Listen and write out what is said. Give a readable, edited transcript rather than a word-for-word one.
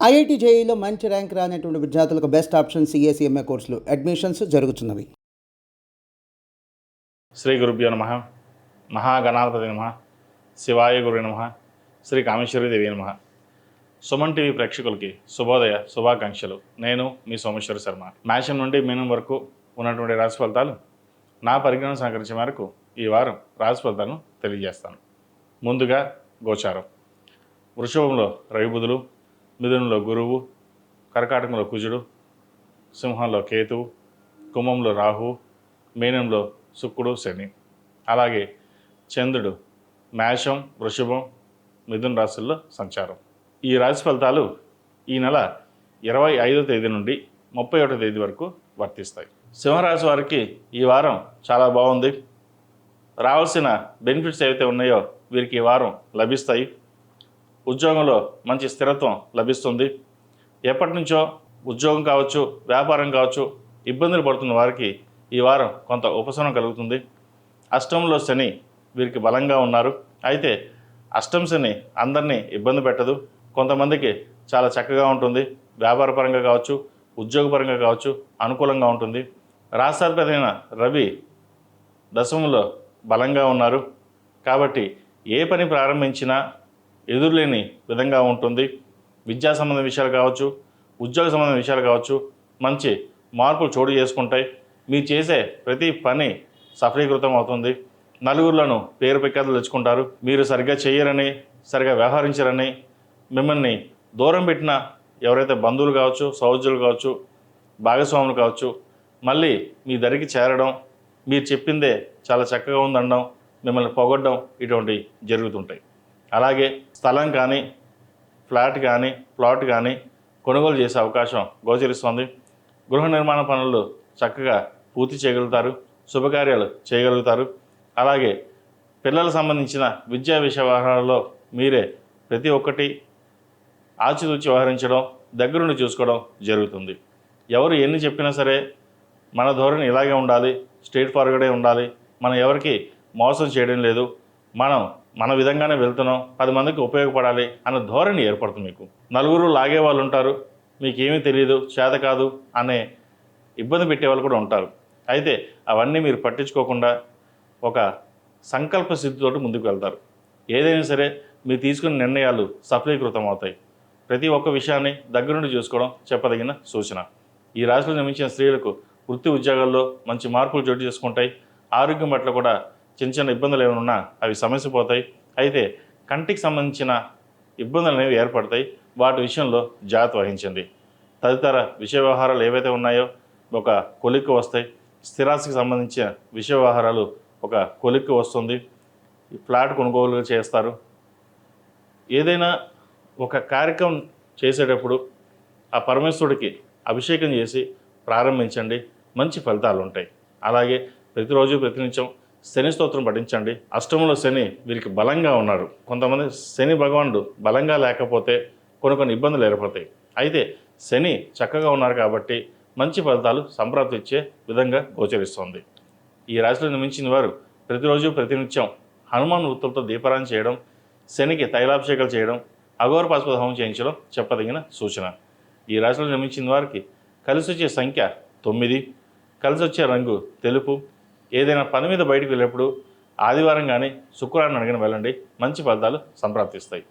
IIT జేఈలో మంచి rank రానటువంటి విద్యార్థులకు బెస్ట్ ఆప్షన్ సిఏ కోర్సులు అడ్మిషన్స్ జరుగుతున్నవి. శ్రీ గురుభ్యో నమః. మహాగణాధిపతి నమః. శివాయ గురు నమః. శ్రీ కామేశ్వరి దేవి నమః. సుమన్ టీవీ ప్రేక్షకులకి శుభోదయ శుభాకాంక్షలు. నేను మీ సోమేశ్వర శర్మ. మేషం నుండి మీనం వరకు ఉన్నటువంటి రాశి ఫలితాలు నా పరిజ్ఞానం సహకరించే మేరకు ఈ వారం రాశి ఫలితాలను తెలియజేస్తాను. ముందుగా గోచారం. వృషభంలో రవి బుధులు, మిథునంలో గురువు, కర్కాటకంలో కుజుడు, సింహంలో కేతువు, కుంభంలో రాహువు, మీనంలో శుక్రుడు శని. అలాగే చంద్రుడు మేషం, వృషభం, మిథున రాశుల్లో సంచారం. ఈ రాశి ఫలితాలు ఈ నెల 25వ తేదీ నుండి 31వ తేదీ వరకు వర్తిస్తాయి. సింహరాశి వారికి ఈ వారం చాలా బాగుంది. రావాల్సిన బెనిఫిట్స్ ఏవైతే ఉన్నాయో వీరికి ఈ వారం లభిస్తాయి. ఉద్యోగంలో మంచి స్థిరత్వం లభిస్తుంది. ఎప్పటి నుంచో ఉద్యోగం కావచ్చు, వ్యాపారం కావచ్చు, ఇబ్బందులు పడుతున్న వారికి ఈ వారం కొంత ఉపశమనం కలుగుతుంది. అష్టంలో శని వీరికి బలంగా ఉన్నారు. అయితే అష్టం శని అందరినీ ఇబ్బంది పెట్టదు. కొంతమందికి చాలా చక్కగా ఉంటుంది. వ్యాపారపరంగా కావచ్చు, ఉద్యోగపరంగా కావచ్చు అనుకూలంగా ఉంటుంది. రాష్ట్రాధిపతి రవి దశమంలో బలంగా ఉన్నారు. కాబట్టి ఏ పని ప్రారంభించినా ఎదురులేని విధంగా ఉంటుంది. విద్యా సంబంధ విషయాలు కావచ్చు, ఉద్యోగ సంబంధ విషయాలు కావచ్చు మంచి మార్పులు చోటు చేసుకుంటాయి. మీరు చేసే ప్రతి పని సఫలీకృతం అవుతుంది. నలుగురులను పేరు ప్రఖ్యాతులు తెచ్చుకుంటారు. మీరు సరిగ్గా చేయరని, సరిగ్గా వ్యవహరించరని మిమ్మల్ని దూరం పెట్టిన ఎవరైతే బంధువులు కావచ్చు, సహోద్యోగులు కావచ్చు, భాగస్వాములు కావచ్చు మళ్ళీ మీ దరికి చేరడం, మీరు చెప్పిందే చాలా చక్కగా ఉందనడం, మిమ్మల్ని పొగడ్డం ఇటువంటివి జరుగుతుంటాయి. అలాగే స్థలం కానీ, ఫ్లాట్ కానీ, ప్లాట్ కానీ కొనుగోలు చేసే అవకాశం గోచరిస్తుంది. గృహ నిర్మాణ పనులు చక్కగా పూర్తి చేయగలుగుతారు. శుభకార్యాలు చేయగలుగుతారు. అలాగే పిల్లలకు సంబంధించిన విద్యా విషయ వ్యవహారాల్లో మీరే ప్రతి ఒక్కటి ఆచితూచి వ్యవహరించడం, దగ్గరుండి చూసుకోవడం జరుగుతుంది. ఎవరు ఎన్ని చెప్పినా సరే మన ధోరణి ఇలాగే ఉండాలి, స్ట్రైట్ ఫార్వర్డే ఉండాలి, మనం ఎవరికి మోసం చేయడం లేదు, మనం మన విధంగానే వెళ్తున్నాం, 10 మందికి ఉపయోగపడాలి అన్న ధోరణి ఏర్పడుతుంది. మీకు నలుగురు లాగే వాళ్ళు ఉంటారు, మీకేమీ తెలియదు, చేత కాదు అనే ఇబ్బంది పెట్టే వాళ్ళు కూడా ఉంటారు. అయితే అవన్నీ మీరు పట్టించుకోకుండా ఒక సంకల్ప సిద్ధితోటి ముందుకు వెళ్తారు. ఏదైనా సరే మీరు తీసుకున్న నిర్ణయాలు సఫలీకృతం అవుతాయి. ప్రతి ఒక్క విషయాన్ని దగ్గరుండి చూసుకోవడం చెప్పదగిన సూచన. ఈ రాశిలో జన్మించిన స్త్రీలకు వృత్తి ఉద్యోగాల్లో మంచి మార్పులు చోటు చేసుకుంటాయి. ఆరోగ్యం పట్ల కూడా చిన్న చిన్న ఇబ్బందులు ఏమైనా ఉన్నా అవి సమస్య పోతాయి. అయితే కంటికి సంబంధించిన ఇబ్బందులు అనేవి ఏర్పడతాయి. వాటి విషయంలో జాగ్రత్త వహించండి. తదితర విషయ వ్యవహారాలు ఏవైతే ఉన్నాయో ఒక కొలిక్కి వస్తాయి. స్థిరాస్తికి సంబంధించిన విషయ వ్యవహారాలు ఒక కొలిక్కి వస్తుంది. ఫ్లాట్ కొనుగోలు చేస్తారు. ఏదైనా ఒక కార్యక్రమం చేసేటప్పుడు ఆ పరమేశ్వరుడికి అభిషేకం చేసి ప్రారంభించండి, మంచి ఫలితాలు ఉంటాయి. అలాగే ప్రతిరోజు ప్రతినిత్యం శని స్తోత్రం పఠించండి. అష్టమంలో శని వీరికి బలంగా ఉన్నారు. కొంతమంది శని భగవానుడు బలంగా లేకపోతే కొన్ని ఇబ్బందులు ఏర్పడతాయి. అయితే శని చక్కగా ఉన్నారు కాబట్టి మంచి ఫలితాలు సంప్రాప్తిచ్చే విధంగా గోచరిస్తుంది. ఈ రాశిలో జన్మించిన వారు ప్రతిరోజు ప్రతినిత్యం హనుమాన్ వృత్తులతో దీపారాధన చేయడం, శనికి తైలాభిషేకాలు చేయడం, అఘోర పాశుపత హోమం చేయించడం చెప్పదగిన సూచన. ఈ రాశిలో జన్మించిన వారికి కలిసి వచ్చే సంఖ్య 9, కలిసి వచ్చే రంగు తెలుపు. ఏదైనా పని మీద బయటకు వెళ్ళేప్పుడు ఆదివారం కానీ శుక్రవారం అడిగిన వెళ్ళండి, మంచి ఫలితాలు సంప్రాప్తిస్తాయి.